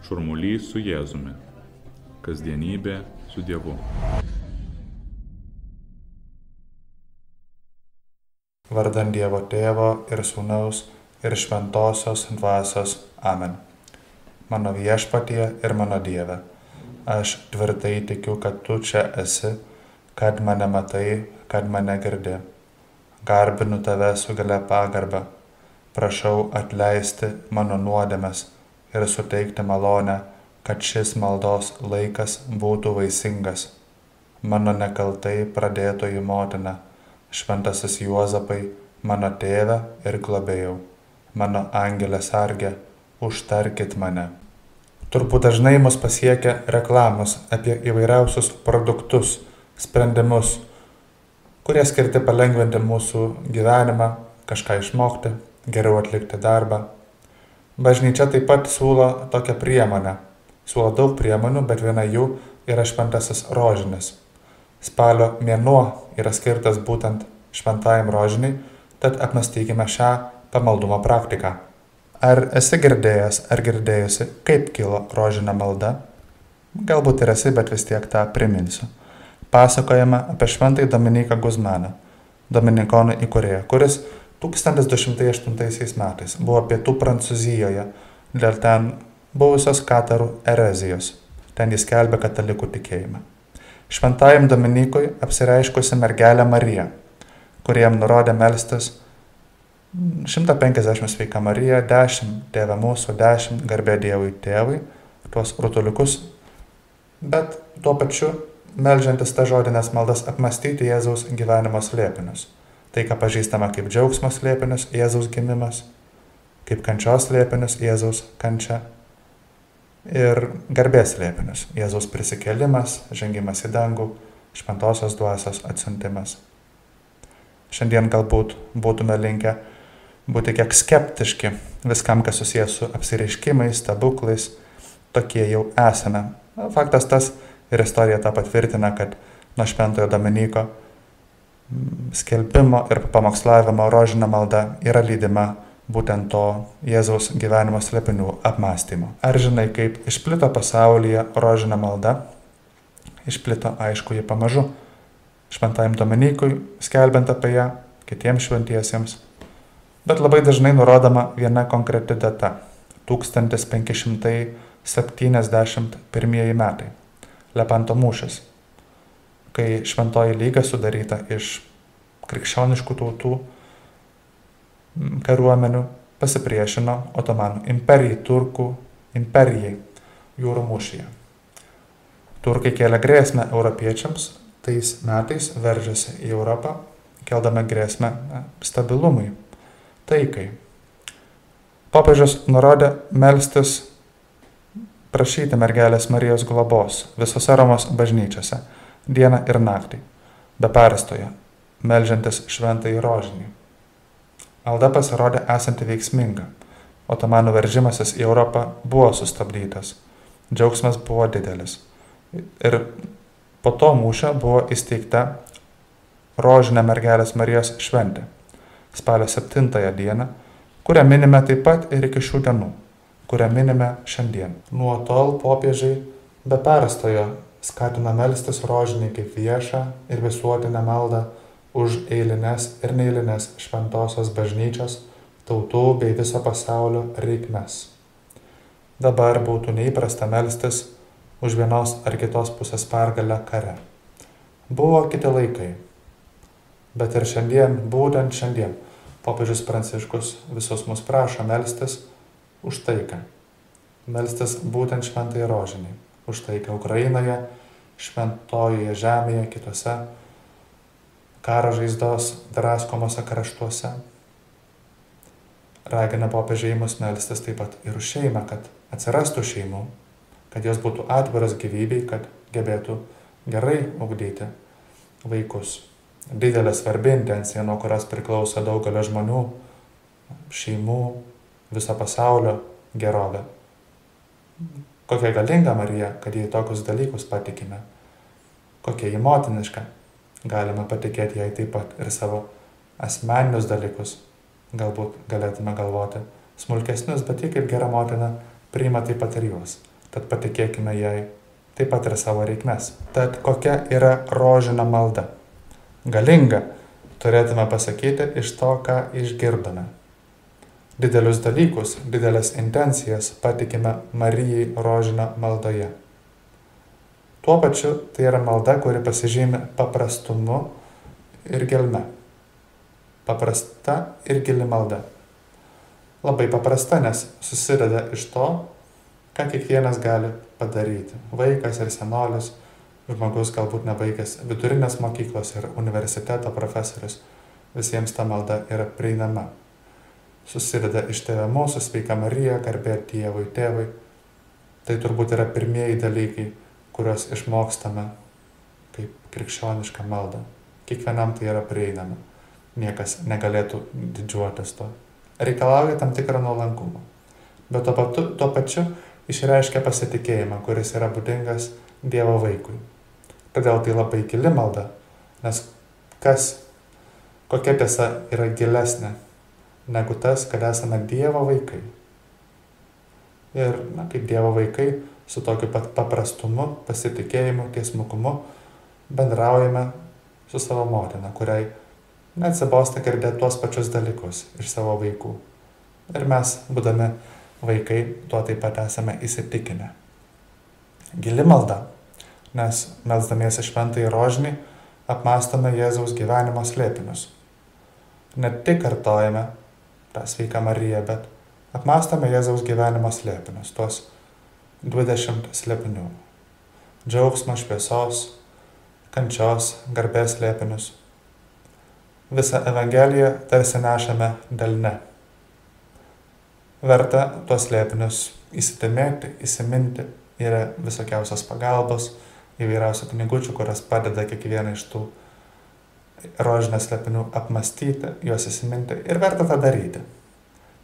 Šurmulys su Jėzumi. Kasdienybė su Dievu. Vardan Dievo Tėvo ir Sūnaus ir Šventosios Dvasios. Amen. Mano Viešpatie ir mano Dieve, aš tvirtai tikiu, kad Tu čia esi, kad mane matai, kad mane girdi. Garbinu Tave su gilia pagarba. Prašau atleisti mano nuodėmes ir suteikti malonę, kad šis maldos laikas būtų vaisingas. Mano nekaltai pradėtoji motina, Šventasis Juozapai, mano tėve ir globėjau, mano angelė sargė, užtarkit mane. Turbūt dažnai mus pasiekia reklamos apie įvairiausius produktus, sprendimus, kurie skirti palengvinti mūsų gyvenimą, kažką išmokti, geriau atlikti darbą. Bažnyčia taip pat siūlo tokią priemonę. Siūlo daug priemonių, bet viena jų yra šventasis rožinis. Spalio mėnuo yra skirtas būtent šventajam rožiniui, tad apmąstykime šią pamaldumo praktiką. Ar esi girdėjęs ar girdėjusi, kaip kilo rožinio malda? Galbūt ir esi, bet vis tiek tą priminsiu. Pasakojama apie šventąjį Dominiką Guzmaną, dominikonų įkūrėją, kuris 1208 metais buvo pietų Prancūzijoje dėl ten buvusios katarų erezijos. Ten jis skelbė katalikų tikėjimą. Šventajam Dominikui apsireiškusi mergelė Marija, kuri jam nurodė melstis 150 sveika Marija, 10 Tėve mūsų, 10 garbė Dievui Tėvui, tuos rutuliukus, bet tuo pačiu meldžiantis tą žodinės maldas apmąstyti Jėzaus gyvenimo slėpinius. Tai, ką pažįstama kaip džiaugsmo slėpinius, Jėzaus gimimas, kaip kančios slėpinius, Jėzaus kančia ir garbės slėpinius, Jėzaus prisikėlimas, žengimas į dangų, šventosios dvasios atsiuntimas. Šiandien galbūt būtume linkę būti kiek skeptiški viskam, kas susijęs su apsireiškimais, stebuklais, tokie jau esame. Faktas tas ir istorija tą patvirtina, kad nuo šventojo Dominiko skelbimo ir pamokslavimo rožinio malda yra lydima būtent to Jėzaus gyvenimo slėpinių apmąstymo. Ar žinai, kaip išplito pasaulyje rožinio malda? Išplito, aišku, ji pamažu. Šventajam Dominikui, skelbiant apie ją, kitiems šventiesiems. Bet labai dažnai nurodoma viena konkreti data – 1571 metai. Lepanto mūšis, kai šventoji lyga sudaryta iš krikščioniškų tautų kariuomenių pasipriešino Otomanų imperijai, turkų imperijai jūrų mūšyje. Turkai kėlė grėsmę europiečiams, tais metais veržėsi į Europą, keldami grėsmę stabilumui, taikai. Popiežius nurodė melstis, prašyti mergelės Marijos globos visose Romos bažnyčiose, dieną ir naktį, be perstojo, meldžiantis šventąjį rožinį. Malda pasirodė esanti veiksminga. Otomanų veržimasis į Europą buvo sustabdytas. Džiaugsmas buvo didelis. Ir po to mūšio buvo įsteigta rožinė mergelės Marijos šventė, spalio 7 dieną, kurią minime taip pat ir iki šių dienų, kurią minime šiandien. Nuo tol popiežiai be perstojo skatina melstis rožinį kaip viešą ir visuotinę maldą už eilines ir neeilines šventosios bažnyčios, tautų bei viso pasaulio reikmes. Dabar būtų neįprasta melstis už vienos ar kitos pusės pergalę kare. Buvo kiti laikai, bet ir šiandien, būtent šiandien, popiežius Pranciškus visus mus prašo melstis už taiką. Melstis būtent šventąjį rožinį, už taiką Ukrainoje, šventojoje žemėje, kitose karo žaizdos draskomose kraštuose. Ragina popiežiai mus melstis taip pat ir už šeimą, kad atsirastų šeimų, kad jos būtų atviros gyvybei, kad gebėtų gerai ugdyti vaikus. Didelė svarbi intencija, nuo kurios priklauso daugelio žmonių, šeimų, viso pasaulio gerovė. Kokia galinga Marija, kad jai tokius dalykus patikime. Kokia ji motiniška. Galime patikėti jai taip pat ir savo asmeninius dalykus. Galbūt galėtume galvoti smulkesnius, bet ji kaip gera motina priima taip pat ir juos. tad patikėkime jai taip pat ir savo reikmes. Tad kokia yra rožinio malda? Galinga, turėtume pasakyti iš to, ką išgirdome. Didelius dalykus, didelės intencijas patikime Marijai rožinio maldoje. Tuo pačiu tai yra malda, kuri pasižymi paprastumu ir gelme. Paprasta ir gili malda. Labai paprasta, nes susideda iš to, ką kiekvienas gali padaryti. Vaikas ir senolis, žmogus galbūt nebaigęs vidurinės mokyklos ir universiteto profesorius, visiems ta malda yra prieinama. Susideda iš Tėve mūsų, sveika Marija, garbė Dievui Tėvui. Tai turbūt yra pirmieji dalykai, kuriuos išmokstame kaip krikščionišką maldą. Kiekvienam tai yra prieinama. Niekas negalėtų didžiuotis to. Reikalauja tam tikrą nuolankumą. Bet tuo pačiu išreiškia pasitikėjimą, kuris yra būdingas Dievo vaikui. Todėl tai labai gili malda, nes kokia tiesa yra gilesnė negu tas, kad esame Dievo vaikai. Ir kaip Dievo vaikai, su tokiu pat paprastumu, pasitikėjimu, tiesmukumu bendraujame su savo motina, kuriai neatsibosta girdėti tuos pačius dalykus iš savo vaikų. Ir mes, būdami vaikai, tuo taip pat esame įsitikinę. Gili malda, nes melsdamiesi šventąjį rožinį apmąstome Jėzaus gyvenimo slėpinius. Ne tik kartojame tą sveiką Mariją, bet apmąstome Jėzaus gyvenimo slėpinius, tuos 20 slėpinių. Džiaugsmo, šviesos, kančios, garbės slėpinius. Visą Evangeliją tarsi nešame delne. Verta tuos slėpinius įsidėmėti, įsiminti, yra visokiausios pagalbos, įvairiausių knygučių, kurios padeda kiekvieną iš tų rožinės slėpinių apmąstyti, juos įsiminti ir verta tą daryti,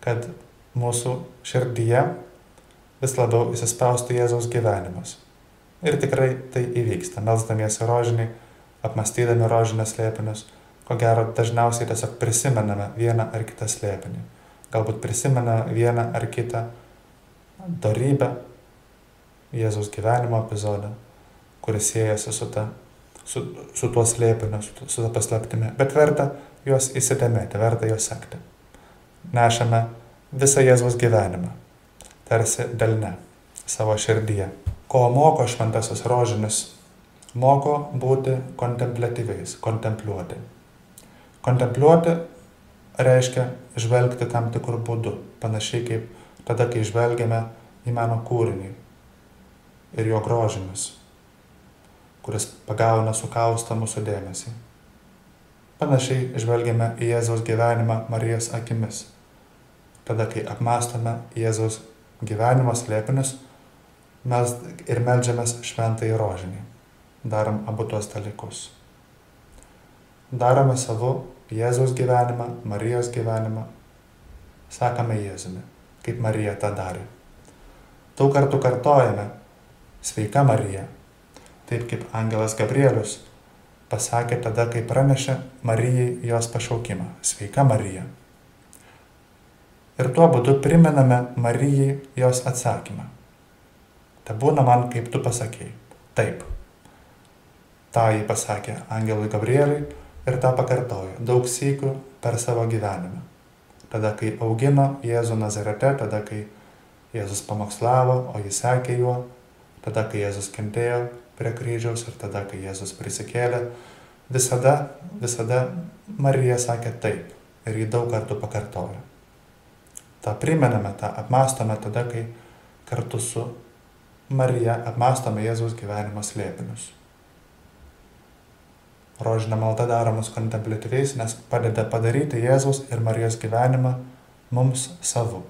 kad mūsų širdyje vis labiau įsispaustų Jėzaus gyvenimas. Ir tikrai tai įvyksta, melsdamiesi rožinį, apmąstydami rožinės slėpinius, ko gero dažniausiai tiesiog prisimename vieną ar kitą slėpinį. Galbūt prisimename vieną ar kitą dorybę, Jėzaus gyvenimo epizodą, kuris siejasi su tuo slėpiniu, su ta paslaptimi. Bet verta juos įsidėmėti, verta juos sekti. Nešame visą Jėzaus gyvenimą, tarsi delne, savo širdyje. Ko moko šventasis rožinis? Moko būti kontempliatyviais, kontempliuoti. Kontempliuoti reiškia žvelgti tam tikrų būdų, panašiai kaip tada, kai žvelgiame į meno kūrinį ir jo grožimis, kuris pagauna, sukausto mūsų dėmesį. Panašiai žvelgiame į Jėzaus gyvenimą Marijos akimis. Tada, kai apmąstome Jėzaus gyvenimo slėpinius ir meldžiamės šventąjį rožinį. Darom abu tuos dalykus. Darome savo Jėzaus gyvenimą, Marijos gyvenimą. Sakome Jėzumi, kaip Marija tą darė. Daug kartų kartojame, sveika Marija, taip kaip angelas Gabrielius pasakė tada, kai pranešė Marijai jos pašaukimą. Sveika Marija. Ir tuo būdu primename Marijai jos atsakymą. Tai būna man, kaip tu pasakėjai. Taip. Ta jį pasakė angelui Gabrieliui ir tą pakartojo daug sykių per savo gyvenimą. Tada, kai augino Jėzų Nazarete, tada, kai Jėzus pamokslavo, o jis sekė juo, tada, kai Jėzus kentėjo prie kryžiaus ir tada, kai Jėzus prisikėlė, visada Marija sakė taip ir jį daug kartų pakartojo. tą primename, tą apmąstome tada, kai kartu su Marija apmąstome Jėzaus gyvenimo slėpinius. Rožinė malda daro mus kontempliatyviais, nes padeda padaryti Jėzaus ir Marijos gyvenimą mums savu.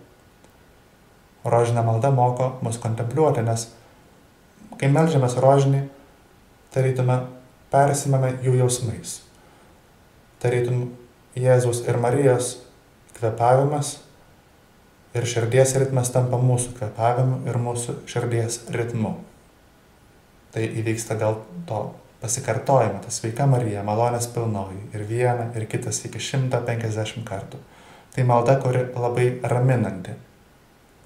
Rožinė malda moko mus kontempliuoti, nes kai meldžiamės rožinį, tarytume persimame jų jausmais. Tarytum Jėzaus ir Marijos kvėpavimas ir širdies ritmas tampa mūsų kvėpavimu ir mūsų širdies ritmu. Tai įvyksta dėl to pasikartojimo, ta sveika Marija, malonės pilnoji, ir vieną, ir kitas iki 150 kartų. Tai malda, kuri labai raminanti.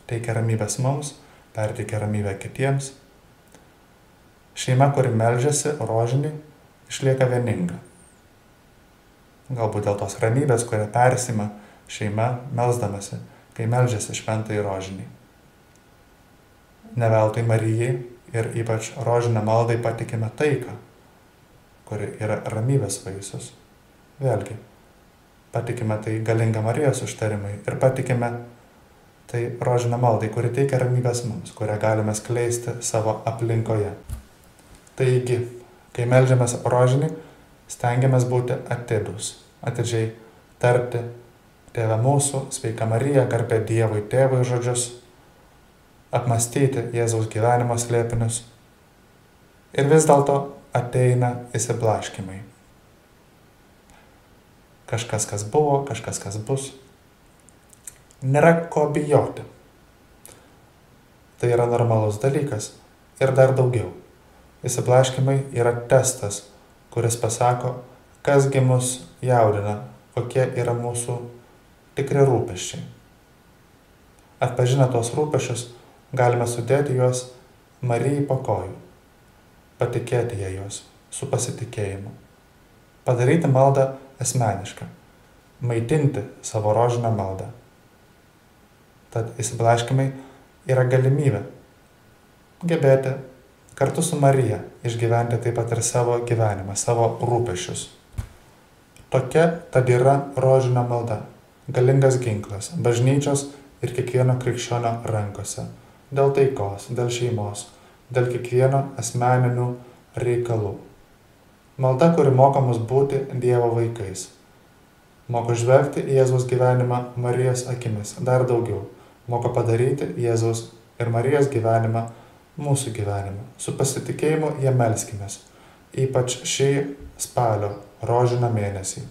Teikia ramybės mums, perteikia ramybę kitiems. Šeima, kuri meldžiasi rožinį, išlieka vieninga. Galbūt dėl tos ramybės, kurią persima šeima melsdamasi, kai meldžiasi šventąjį rožinį. Ne veltui Marijai ir ypač rožinę maldai patikime taiką, kuri yra ramybės vaisius. Vėlgi, patikime tai galinga Marijos užtarimai ir patikime tai rožinę maldai, kuri teikia ramybės mums, kurią galime skleisti savo aplinkoje. Taigi, kai meldžiamės rožinį, stengiamės būti atidūs, atidžiai tarti Tėve mūsų, sveika Marija, garbė Dievui Tėvui žodžius, apmąstyti Jėzaus gyvenimo slėpinius. Ir vis dėlto ateina įsiblaškimai. Kažkas, kas buvo, kažkas, kas bus. Nėra ko bijoti. Tai yra normalus dalykas. Ir dar daugiau. Įsiblaškimai yra testas, kuris pasako, kasgi mus jaudina, kokie yra mūsų tikri rūpesčiai. Atpažinę tos rūpesčius, galime sudėti juos Marijai po kojų, patikėti ją juos su pasitikėjimu, padaryti maldą asmenišką, maitinti savo rožinę maldą. Tad įsiblaškimai yra galimybė gebėti kartu su Marija išgyventi taip pat ir savo gyvenimą, savo rūpesčius. Tokia tad yra rožinė malda, galingas ginklas, bažnyčios ir kiekvieno krikščionio rankose, dėl taikos, dėl šeimos, dėl kiekvieno asmeninių reikalų. Malda, kuri moko mus būti Dievo vaikais. Moko žvelgti į Jėzaus gyvenimą Marijos akimis dar daugiau. Moko padaryti Jėzaus ir Marijos gyvenimą mūsų gyvenimą. Su pasitikėjimu jie melskimės, ypač šį spalio rožinio mėnesį.